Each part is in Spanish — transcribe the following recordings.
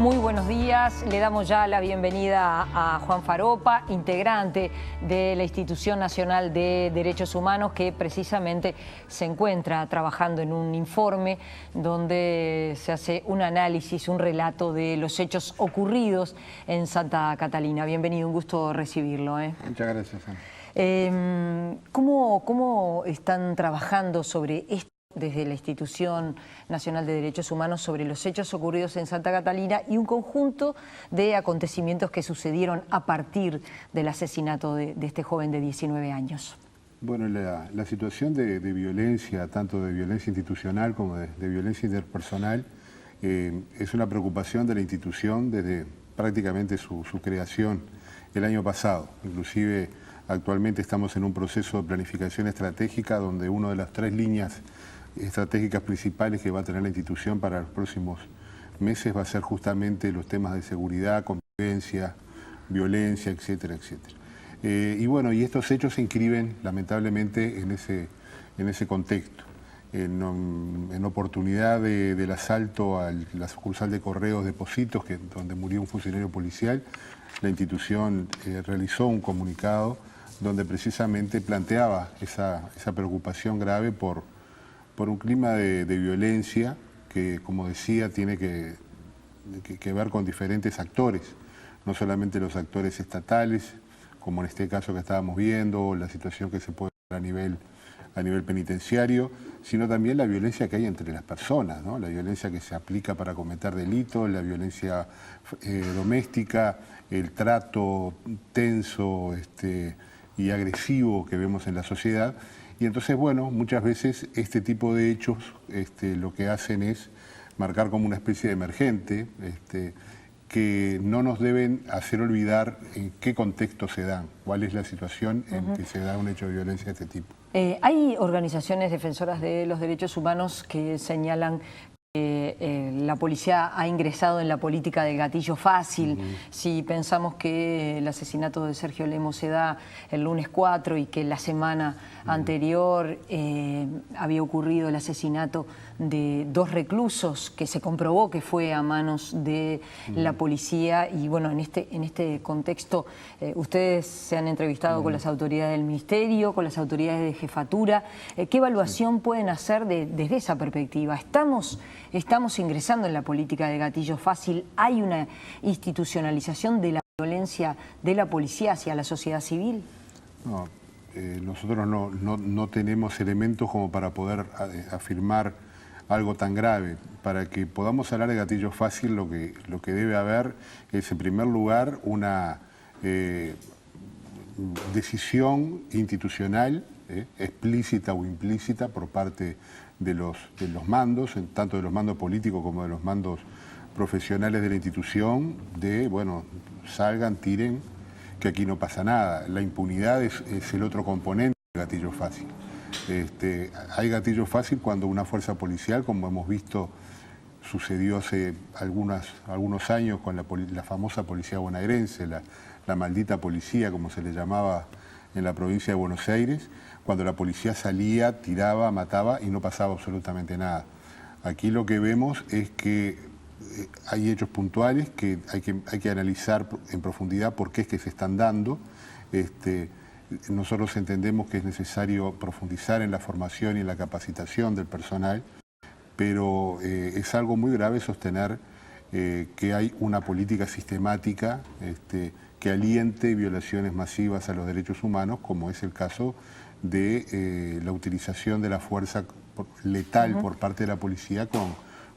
Muy buenos días. Le damos ya la bienvenida a Juan Faropa, integrante de la Institución Nacional de Derechos Humanos, que precisamente se encuentra trabajando en un informe donde se hace un análisis, un relato de los hechos ocurridos en Santa Catalina. Bienvenido, un gusto recibirlo. Muchas gracias, Ana. ¿Cómo están trabajando sobre esto desde la Institución Nacional de Derechos Humanos sobre los hechos ocurridos en Santa Catalina y un conjunto de acontecimientos que sucedieron a partir del asesinato de este joven de 19 años? Bueno, la situación de violencia, tanto de violencia institucional como de violencia interpersonal, es una preocupación de la institución desde prácticamente su creación el año pasado. Inclusive actualmente estamos en un proceso de planificación estratégica donde una de las 3 líneas estratégicas principales que va a tener la institución para los próximos meses va a ser justamente los temas de seguridad, convivencia, violencia, etcétera, etcétera. Y bueno, y estos hechos se inscriben lamentablemente en ese contexto. En oportunidad del asalto a la sucursal de Correos de Pocitos, donde murió un funcionario policial, la institución realizó un comunicado donde precisamente planteaba esa preocupación grave por un clima de violencia que, como decía, tiene que ver con diferentes actores, no solamente los actores estatales, como en este caso que estábamos viendo, o la situación que se puede ver a nivel penitenciario, sino también la violencia que hay entre las personas, ¿no? La violencia que se aplica para cometer delitos, la violencia doméstica, el trato tenso y agresivo que vemos en la sociedad. Y entonces, bueno, muchas veces este tipo de hechos lo que hacen es marcar como una especie de emergente que no nos deben hacer olvidar en qué contexto se dan, cuál es la situación en que se da un hecho de violencia de este tipo. Hay organizaciones defensoras de los derechos humanos que señalan que la policía ha ingresado en la política del gatillo fácil. Si pensamos que el asesinato de Sergio Lemos se da el lunes 4 y que la semana anterior había ocurrido el asesinato de 2 reclusos que se comprobó que fue a manos de la policía, y bueno, en este contexto ustedes se han entrevistado con las autoridades del Ministerio, con las autoridades de jefatura. ¿Qué evaluación pueden hacer desde esa perspectiva? ¿Estamos ingresando en la política de gatillo fácil? ¿Hay una institucionalización de la violencia de la policía hacia la sociedad civil? No, nosotros no tenemos elementos como para poder afirmar algo tan grave. Para que podamos hablar de gatillo fácil, lo que debe haber es, en primer lugar, una decisión institucional, explícita o implícita, por parte de los mandos, tanto de los mandos políticos como de los mandos profesionales de la institución, bueno, salgan, tiren, que aquí no pasa nada. La impunidad es el otro componente del gatillo fácil. Hay gatillo fácil cuando una fuerza policial, como hemos visto, sucedió hace algunos años con la famosa policía bonaerense, la maldita policía, como se le llamaba en la provincia de Buenos Aires, cuando la policía salía, tiraba, mataba y no pasaba absolutamente nada. Aquí lo que vemos es que hay hechos puntuales que hay que analizar en profundidad por qué es que se están dando. Nosotros entendemos que es necesario profundizar en la formación y en la capacitación del personal, pero es algo muy grave sostener que hay una política sistemática que aliente violaciones masivas a los derechos humanos, como es el caso de la utilización de la fuerza letal por parte de la policía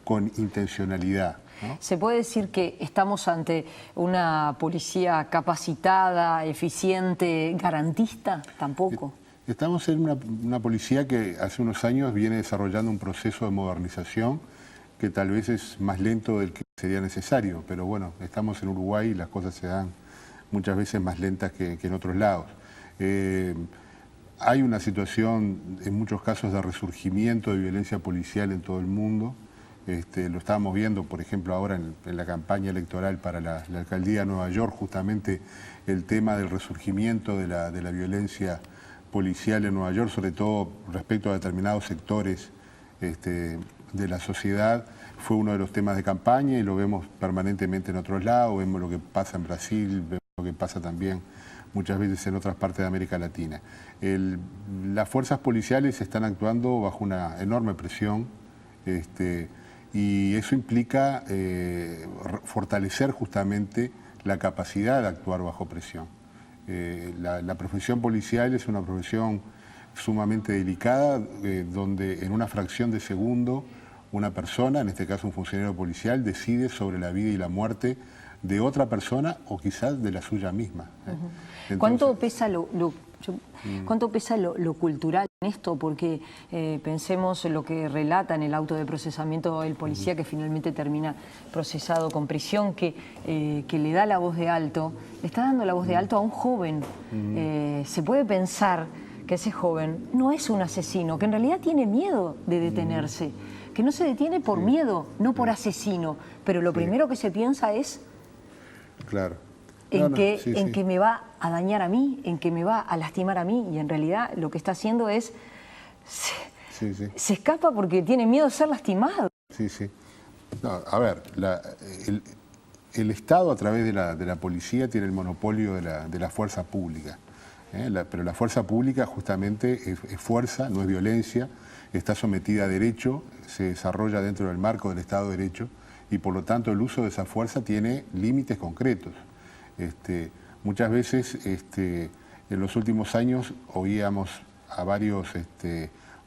con intencionalidad, ¿no? ¿Se puede decir que estamos ante una policía capacitada, eficiente, garantista? Tampoco. Estamos en una policía que hace unos años viene desarrollando un proceso de modernización que tal vez es más lento del que sería necesario, pero bueno, estamos en Uruguay y las cosas se dan muchas veces más lentas que en otros lados. Hay una situación, en muchos casos, de resurgimiento de violencia policial en todo el mundo. Lo estábamos viendo, por ejemplo, ahora en la campaña electoral para la alcaldía de Nueva York, justamente el tema del resurgimiento de la violencia policial en Nueva York, sobre todo respecto a determinados sectores de la sociedad fue uno de los temas de campaña y lo vemos permanentemente en otros lados, vemos lo que pasa en Brasil, vemos lo que pasa también muchas veces en otras partes de América Latina. Las fuerzas policiales están actuando bajo una enorme presión y eso implica fortalecer justamente la capacidad de actuar bajo presión. La profesión policial es una profesión sumamente delicada, donde en una fracción de segundo una persona, en este caso un funcionario policial, decide sobre la vida y la muerte de otra persona o quizás de la suya misma. Entonces, ¿cuánto pesa lo cultural en esto? Porque pensemos en lo que relata en el auto de procesamiento del policía que finalmente termina procesado con prisión, que le da la voz de alto, le está dando la voz de alto a un joven. Se puede pensar que ese joven no es un asesino, que en realidad tiene miedo de detenerse, que no se detiene por miedo, no por asesino, pero lo primero que se piensa es en que me va a dañar a mí, en que me va a lastimar a mí, y en realidad lo que está haciendo es se escapa porque tiene miedo de ser lastimado. No, a ver, el Estado a través de la policía tiene el monopolio de la fuerza pública. Pero la fuerza pública justamente es fuerza, no es violencia, está sometida a derecho, se desarrolla dentro del marco del Estado de Derecho y por lo tanto el uso de esa fuerza tiene límites concretos. Muchas veces en los últimos años oíamos a varios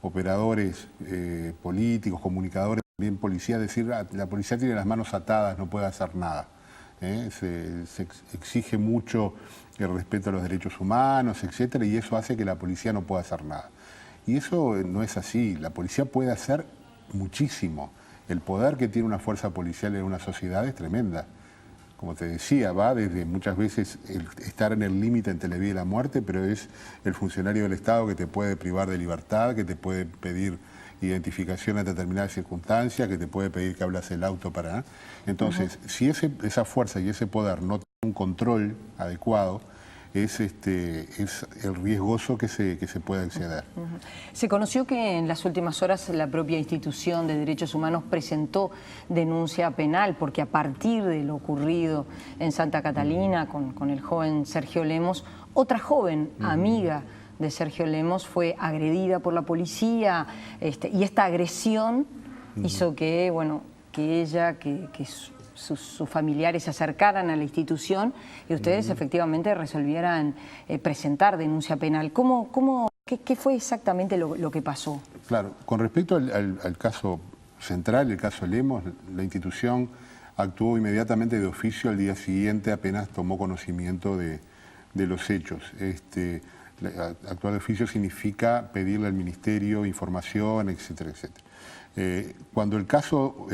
operadores políticos, comunicadores, también policías decir la policía tiene las manos atadas, no puede hacer nada. Se exige mucho el respeto a los derechos humanos, etcétera, y eso hace que la policía no pueda hacer nada. Y eso no es así. La policía puede hacer muchísimo. El poder que tiene una fuerza policial en una sociedad es tremenda. Como te decía, va desde muchas veces estar en el límite entre la vida y la muerte, pero es el funcionario del Estado que te puede privar de libertad, que te puede pedir identificación en determinadas circunstancias, que te puede pedir que hablas el auto para... Entonces, si esa fuerza y ese poder no tiene un control adecuado, es el riesgoso que se puede acceder. Se conoció que en las últimas horas la propia institución de derechos humanos presentó denuncia penal porque a partir de lo ocurrido en Santa Catalina con el joven Sergio Lemos, otra joven amiga de Sergio Lemos fue agredida por la policía y esta agresión hizo que, bueno, que ella, que sus familiares se acercaran a la institución y ustedes efectivamente resolvieran presentar denuncia penal. ¿Qué fue exactamente lo que pasó? Claro, con respecto al caso central, el caso Lemos, la institución actuó inmediatamente de oficio al día siguiente, apenas tomó conocimiento de los hechos. Actuar de oficio significa pedirle al ministerio información, etcétera, etcétera. Cuando el caso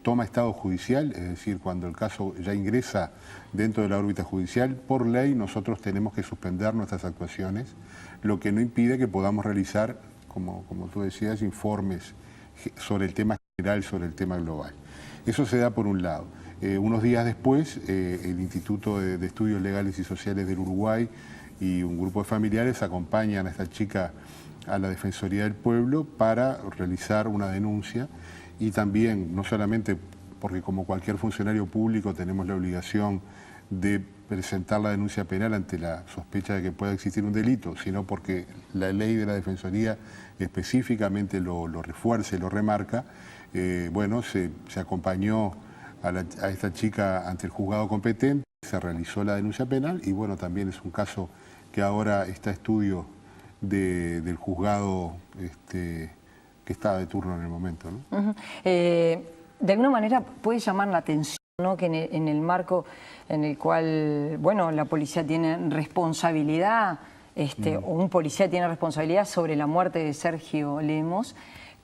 toma estado judicial, es decir, cuando el caso ya ingresa dentro de la órbita judicial, por ley nosotros tenemos que suspender nuestras actuaciones, lo que no impide que podamos realizar, como tú decías, informes sobre el tema general, sobre el tema global. Eso se da por un lado. Unos días después, el Instituto de Estudios Legales y Sociales del Uruguay y un grupo de familiares acompañan a esta chica a la Defensoría del Pueblo para realizar una denuncia y también, no solamente porque como cualquier funcionario público tenemos la obligación de presentar la denuncia penal ante la sospecha de que pueda existir un delito, sino porque la ley de la Defensoría específicamente lo refuerza y lo remarca. Bueno, se acompañó a esta chica ante el juzgado competente, se realizó la denuncia penal y bueno, también es un caso que ahora está a estudio del juzgado que está de turno en el momento, ¿no? De alguna manera puede llamar la atención, ¿no?, que en el marco en el cual, bueno, la policía tiene responsabilidad, o un policía tiene responsabilidad sobre la muerte de Sergio Lemos,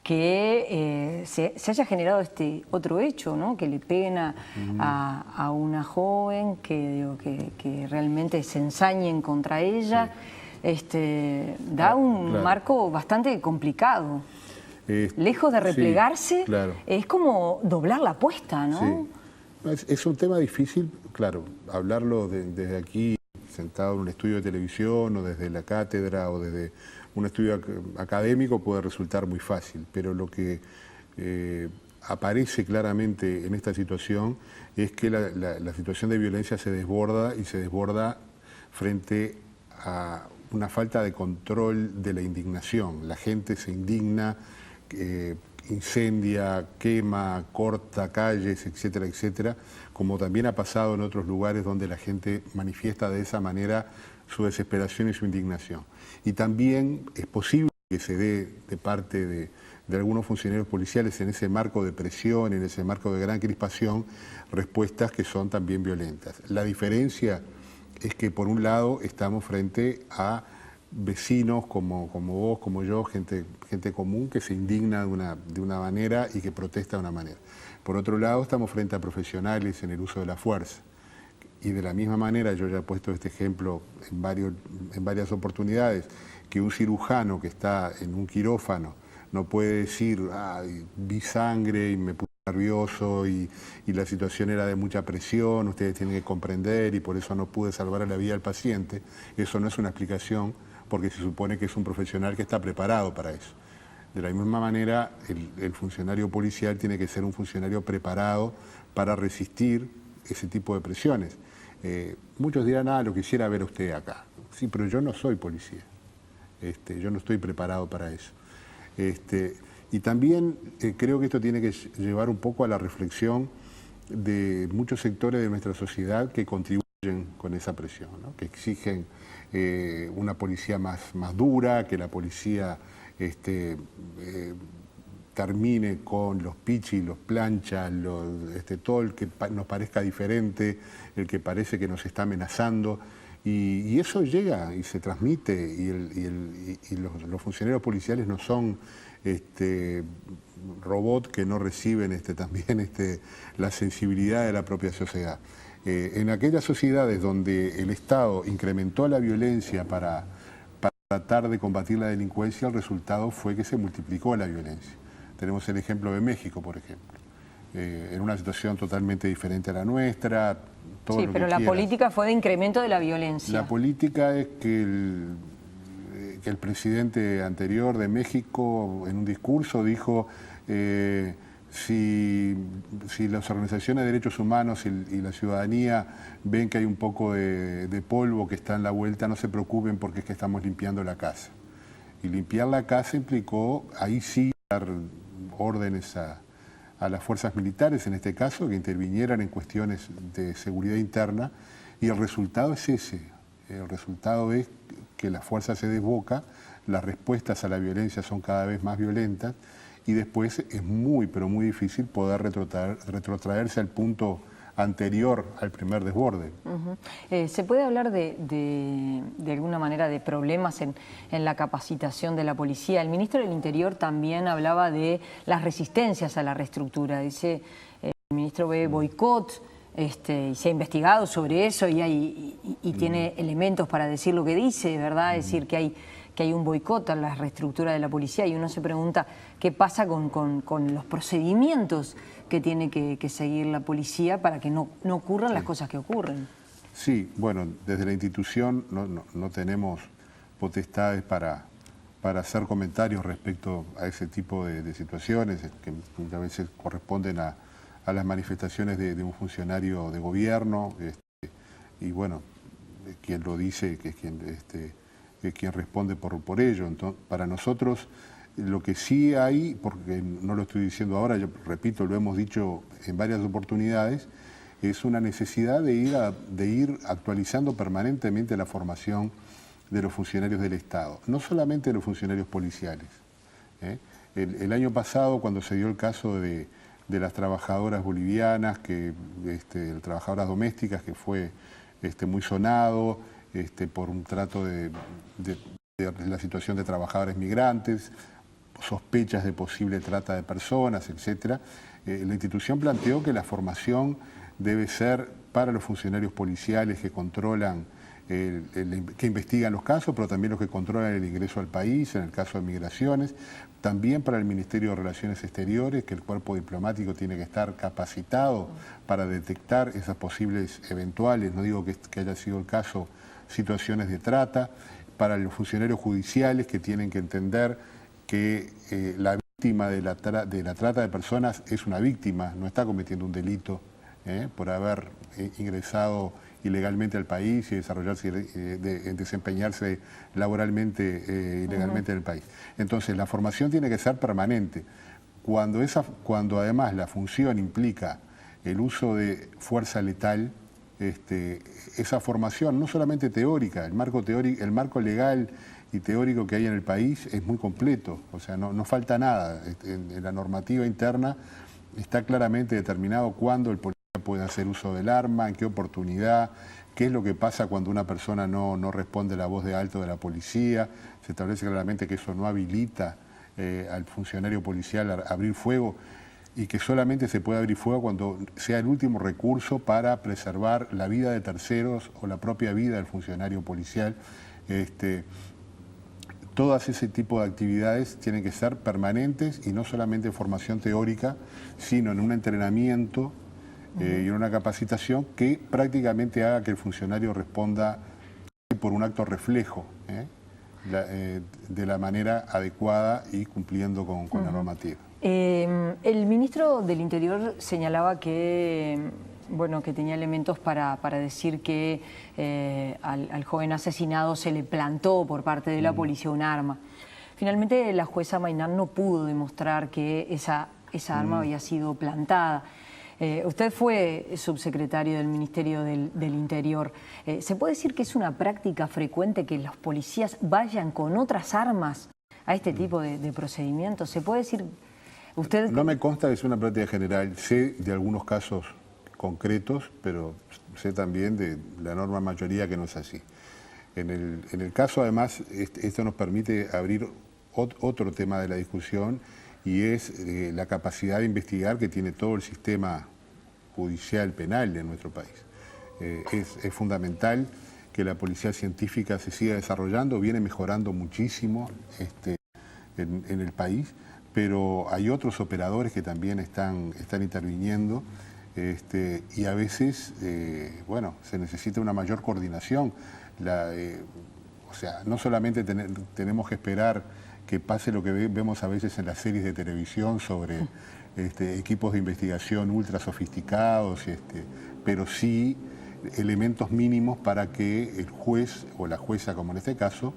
que se haya generado este otro hecho, ¿no?, que le peguen a una joven, que realmente se ensañen contra ella. Da un marco bastante complicado. Lejos de replegarse, es como doblar la apuesta, ¿no? Sí. Es un tema difícil, claro, hablarlo desde aquí, sentado en un estudio de televisión o desde la cátedra o desde un estudio académico puede resultar muy fácil, pero lo que aparece claramente en esta situación es que la situación de violencia se desborda y se desborda frente a una falta de control de la indignación. La gente se indigna, incendia, quema, corta calles, etcétera, etcétera, como también ha pasado en otros lugares donde la gente manifiesta de esa manera su desesperación y su indignación. Y también es posible que se dé de parte de algunos funcionarios policiales en ese marco de presión, en ese marco de gran crispación, respuestas que son también violentas. La diferencia es que por un lado estamos frente a vecinos como vos, como yo, gente común que se indigna de una manera y que protesta de una manera. Por otro lado estamos frente a profesionales en el uso de la fuerza. Y de la misma manera, yo ya he puesto este ejemplo en varias oportunidades, que un cirujano que está en un quirófano no puede decir, vi sangre y me puse nervioso y la situación era de mucha presión, ustedes tienen que comprender y por eso no pude salvar a la vida del paciente. Eso no es una explicación porque se supone que es un profesional que está preparado para eso. De la misma manera, el funcionario policial tiene que ser un funcionario preparado para resistir ese tipo de presiones. Muchos dirán, lo quisiera ver a usted acá. Sí, pero yo no soy policía. Yo no estoy preparado para eso. Y también creo que esto tiene que llevar un poco a la reflexión de muchos sectores de nuestra sociedad que contribuyen con esa presión, ¿no? Que exigen una policía más dura, que la policía termine con los pichis, los planchas, todo el que nos parezca diferente, el que parece que nos está amenazando. Y eso llega y se transmite y los funcionarios policiales no son robots que no reciben también la sensibilidad de la propia sociedad. En aquellas sociedades donde el Estado incrementó la violencia para tratar de combatir la delincuencia, el resultado fue que se multiplicó la violencia. Tenemos el ejemplo de México, por ejemplo. En una situación totalmente diferente a la nuestra. Sí, pero la política fue de incremento de la violencia. La política es que el presidente anterior de México en un discurso dijo si las organizaciones de derechos humanos y la ciudadanía ven que hay un poco de polvo que está en la vuelta, no se preocupen porque es que estamos limpiando la casa. Y limpiar la casa implicó, ahí sí, dar órdenes a las fuerzas militares, en este caso, que intervinieran en cuestiones de seguridad interna, y el resultado es ese. El resultado es que la fuerza se desboca, las respuestas a la violencia son cada vez más violentas, y después es muy, pero muy difícil poder retrotraerse al punto anterior al primer desborde. ¿Se puede hablar de alguna manera de problemas en la capacitación de la policía? El ministro del Interior también hablaba de las resistencias a la reestructura. Dice, el ministro ve boicot, y se ha investigado sobre eso y tiene elementos para decir lo que dice, ¿verdad? Es decir, que hay un boicot a la reestructura de la policía y uno se pregunta qué pasa con los procedimientos que tiene que seguir la policía para que no ocurran las cosas que ocurren. Sí, bueno, desde la institución no tenemos potestades para hacer comentarios respecto a ese tipo de situaciones que muchas veces corresponden a las manifestaciones de un funcionario de gobierno y bueno, quien lo dice, que es quien responde por ello. Entonces, para nosotros lo que sí hay, porque no lo estoy diciendo ahora, yo repito, lo hemos dicho en varias oportunidades, es una necesidad de ir actualizando permanentemente la formación de los funcionarios del Estado, no solamente de los funcionarios policiales. El año pasado, cuando se dio el caso de las trabajadoras bolivianas, trabajadoras domésticas, que fue muy sonado por un trato de la situación de trabajadores migrantes, sospechas de posible trata de personas, etc. La institución planteó que la formación debe ser para los funcionarios policiales que controlan, que investigan los casos, pero también los que controlan el ingreso al país, en el caso de migraciones, también para el Ministerio de Relaciones Exteriores, que el cuerpo diplomático tiene que estar capacitado para detectar esas posibles eventuales, no digo que haya sido el caso, situaciones de trata, para los funcionarios judiciales que tienen que entender que la víctima de la trata de personas es una víctima, no está cometiendo un delito por haber ingresado ilegalmente al país y desempeñarse laboralmente ilegalmente en el país. Entonces, la formación tiene que ser permanente. Cuando además la función implica el uso de fuerza letal, esa formación, no solamente teórica, el marco legal y teórico que hay en el país es muy completo, o sea, no falta nada. En la normativa interna está claramente determinado cuándo el policía puede hacer uso del arma, en qué oportunidad, qué es lo que pasa cuando una persona no responde a la voz de alto de la policía. Se establece claramente que eso no habilita al funcionario policial a abrir fuego y que solamente se puede abrir fuego cuando sea el último recurso para preservar la vida de terceros o la propia vida del funcionario policial. Todas ese tipo de actividades tienen que ser permanentes y no solamente formación teórica, sino en un entrenamiento y en una capacitación que prácticamente haga que el funcionario responda por un acto reflejo de la manera adecuada y cumpliendo con la normativa. El ministro del Interior señalaba que, bueno, que tenía elementos para decir que al joven asesinado se le plantó por parte de la policía un arma. Finalmente la jueza Maynard no pudo demostrar que esa arma había sido plantada. Usted fue subsecretario del Ministerio del Interior. ¿Se puede decir que es una práctica frecuente que los policías vayan con otras armas a este tipo de procedimientos? ¿Se puede decir...? Usted... No me consta que es una práctica general. Sé de algunos casos concretos, pero sé también de la enorme mayoría que no es así. En el caso, además, esto nos permite abrir otro tema de la discusión, y es la capacidad de investigar que tiene todo el sistema judicial penal de nuestro país. Es fundamental que la policía científica se siga desarrollando, viene mejorando muchísimo en el país, pero hay otros operadores que también están interviniendo y a veces, bueno, se necesita una mayor coordinación. O sea, no solamente tenemos que esperar que pase lo que vemos a veces en las series de televisión sobre equipos de investigación ultra sofisticados, pero sí elementos mínimos para que el juez o la jueza, como en este caso,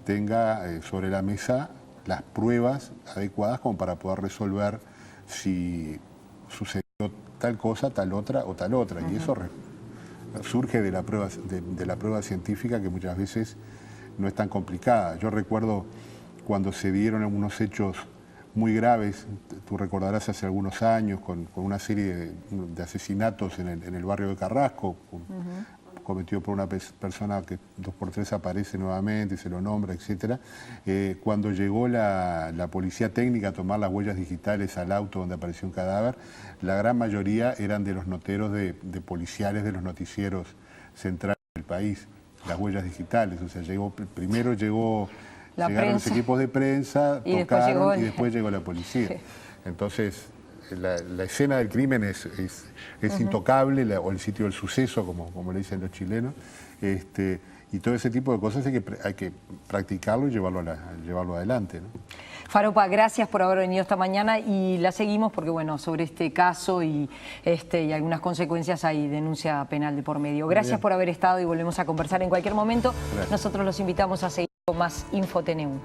tenga sobre la mesa las pruebas adecuadas como para poder resolver si sucedió tal cosa, tal otra o tal otra. Y eso surge de la prueba científica, que muchas veces no es tan complicada. Yo recuerdo cuando se dieron algunos hechos muy graves, tú recordarás hace algunos años, con una serie de asesinatos en el barrio de Carrasco, cometido por una persona que 2x3 aparece nuevamente, se lo nombra, etc. Cuando llegó la policía técnica a tomar las huellas digitales al auto donde apareció un cadáver, la gran mayoría eran de los noteros de policiales de los noticieros centrales del país, las huellas digitales. O sea, primero llegaron los equipos de prensa, tocaron y después llegó la policía. Entonces, la escena del crimen es intocable, o el sitio del suceso, como le dicen los chilenos, y todo ese tipo de cosas hay que practicarlo y llevarlo adelante, ¿no? Faropa, gracias por haber venido esta mañana y la seguimos porque, bueno, sobre este caso y algunas consecuencias hay denuncia penal de por medio. Gracias por haber estado y volvemos a conversar en cualquier momento. Gracias. Nosotros los invitamos a seguir con más InfoTNU.